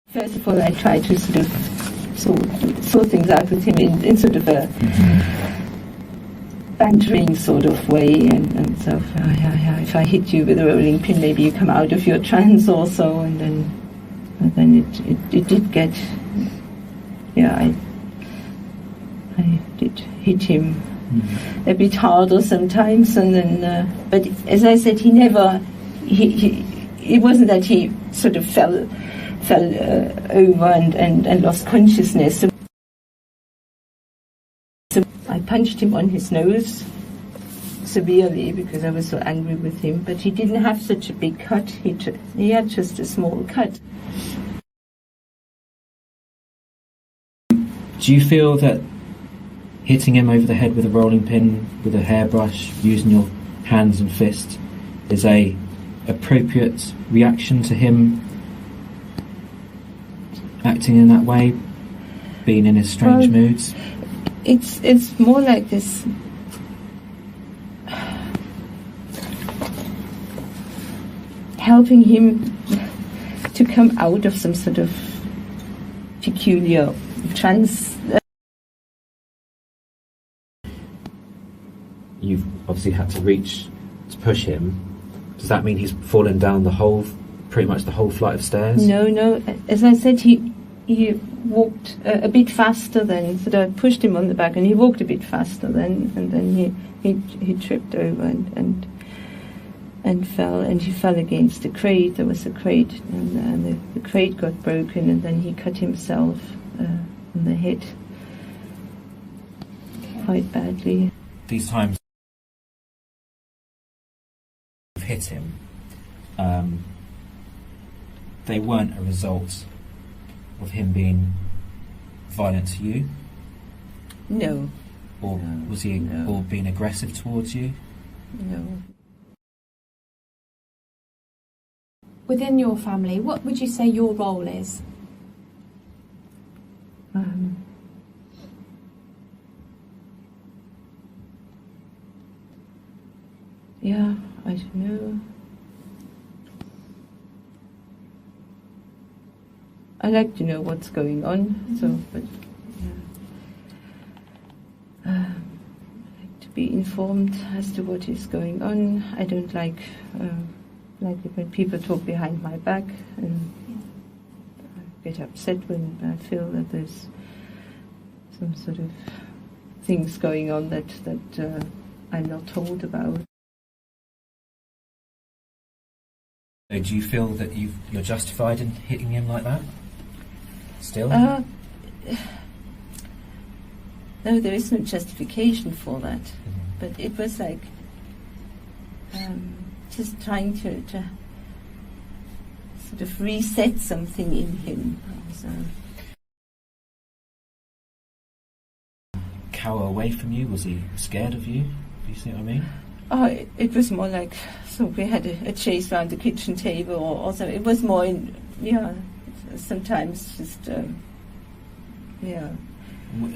First of all, I tried to sort of sort things out with him in sort of a bantering sort of way, and so if I hit you with a rolling pin, maybe you come out of your trance also, and then it did get, I did hit him a bit harder sometimes, and then but as I said, he never it wasn't that he sort of fell over and lost consciousness. So I punched him on his nose severely because I was so angry with him, but he didn't have such a big cut. He had just a small cut. Do you feel that hitting him over the head with a rolling pin, with a hairbrush, using your hands and fists, is a appropriate reaction to him acting in that way, being in his strange moods? It's more like this helping him to come out of some sort of peculiar trance. You've obviously had to reach to push him. Does that mean he's fallen down pretty much the whole flight of stairs? No. As I said, he walked a bit faster then. So I pushed him on the back, and he walked a bit faster then, and then he tripped over and fell, and he fell against the crate. There was a crate, and the crate got broken, and then he cut himself on the head quite badly. These times you've hit him, they weren't a result of him being violent to you? No. Or was he or being aggressive towards you? No. Within your family, what would you say your role is? I don't know. I like to know what's going on, but I like to be informed as to what is going on. I don't like it when people talk behind my back, and I get upset when I feel that there's some sort of things going on that I'm not told about. So do you feel that you're justified in hitting him like that? Still? No, there is no justification for that. But it was like just trying to sort of reset something in him. So. Cower away from you? Was he scared of you? Do you see what I mean? Oh, it was more like, so we had a chase around the kitchen table, or something. It was more sometimes just,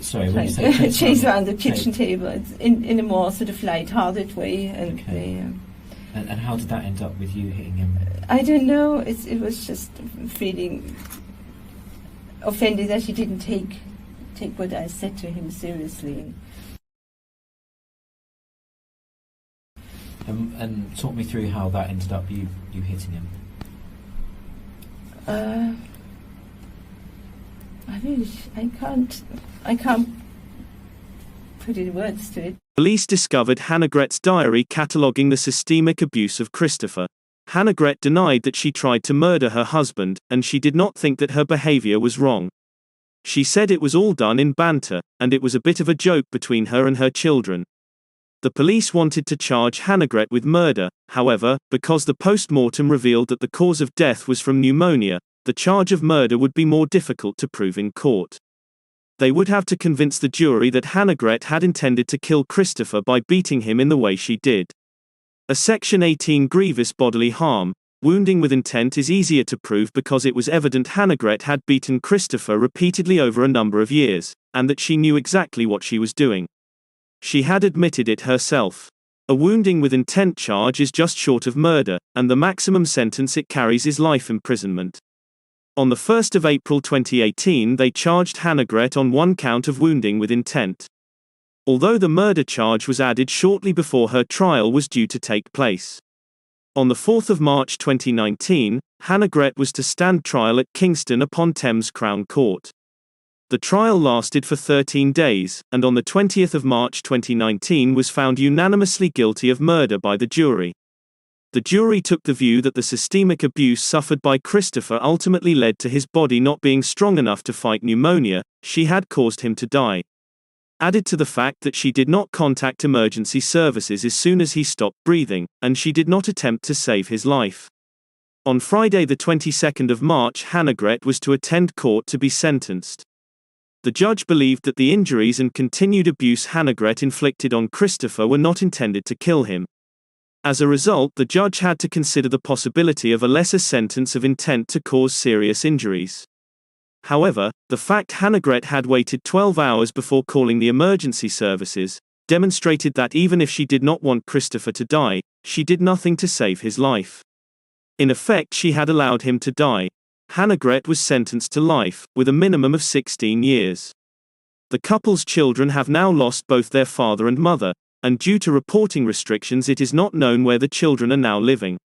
Sorry, when you say chase around the kitchen table, it's in a more sort of light-hearted way. And okay. And how did that end up with you hitting him? I don't know. It was just feeling offended that he didn't take what I said to him seriously. And talk me through how that ended up you hitting him. I can't put in words to it. Police discovered Hannegret's diary cataloguing the systemic abuse of Christopher. Hannegret denied that she tried to murder her husband, and she did not think that her behavior was wrong. She said it was all done in banter, and it was a bit of a joke between her and her children. The police wanted to charge Hannegret with murder, however, because the post-mortem revealed that the cause of death was from pneumonia, the charge of murder would be more difficult to prove in court. They would have to convince the jury that Hannegret had intended to kill Christopher by beating him in the way she did. A Section 18 grievous bodily harm, wounding with intent is easier to prove because it was evident Hannegret had beaten Christopher repeatedly over a number of years, and that she knew exactly what she was doing. She had admitted it herself. A wounding with intent charge is just short of murder, and the maximum sentence it carries is life imprisonment. On the 1st of April 2018, they charged Hannegret on one count of wounding with intent. Although the murder charge was added shortly before her trial was due to take place. On the 4th of March 2019, Hannegret was to stand trial at Kingston upon Thames Crown Court. The trial lasted for 13 days, and on the 20th of March 2019 was found unanimously guilty of murder by the jury. The jury took the view that the systemic abuse suffered by Christopher ultimately led to his body not being strong enough to fight pneumonia. She had caused him to die. Added to the fact that she did not contact emergency services as soon as he stopped breathing, and she did not attempt to save his life. On Friday the 22nd of March, Hannegret was to attend court to be sentenced. The judge believed that the injuries and continued abuse Hannegret inflicted on Christopher were not intended to kill him. As a result, the judge had to consider the possibility of a lesser sentence of intent to cause serious injuries. However, the fact Hannegret had waited 12 hours before calling the emergency services demonstrated that even if she did not want Christopher to die, she did nothing to save his life. In effect, she had allowed him to die. Hannegret was sentenced to life, with a minimum of 16 years. The couple's children have now lost both their father and mother, and due to reporting restrictions it is not known where the children are now living.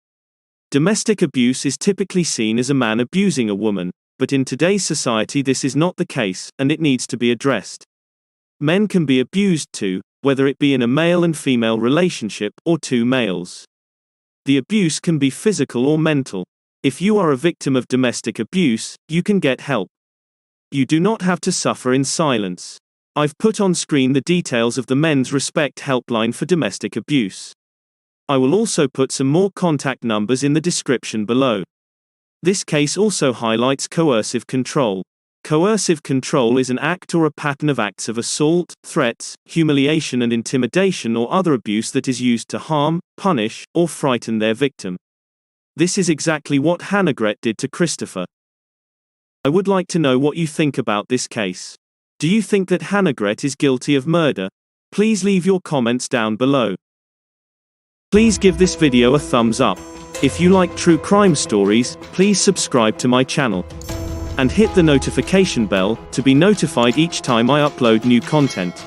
Domestic abuse is typically seen as a man abusing a woman, but in today's society this is not the case, and it needs to be addressed. Men can be abused too, whether it be in a male and female relationship, or two males. The abuse can be physical or mental. If you are a victim of domestic abuse, you can get help. You do not have to suffer in silence. I've put on screen the details of the Men's Respect helpline for domestic abuse. I will also put some more contact numbers in the description below. This case also highlights coercive control. Coercive control is an act or a pattern of acts of assault, threats, humiliation and intimidation or other abuse that is used to harm, punish, or frighten their victim. This is exactly what Hannegret did to Christopher. I would like to know what you think about this case. Do you think that Hannegret is guilty of murder? Please leave your comments down below. Please give this video a thumbs up. If you like true crime stories, please subscribe to my channel. And hit the notification bell to be notified each time I upload new content.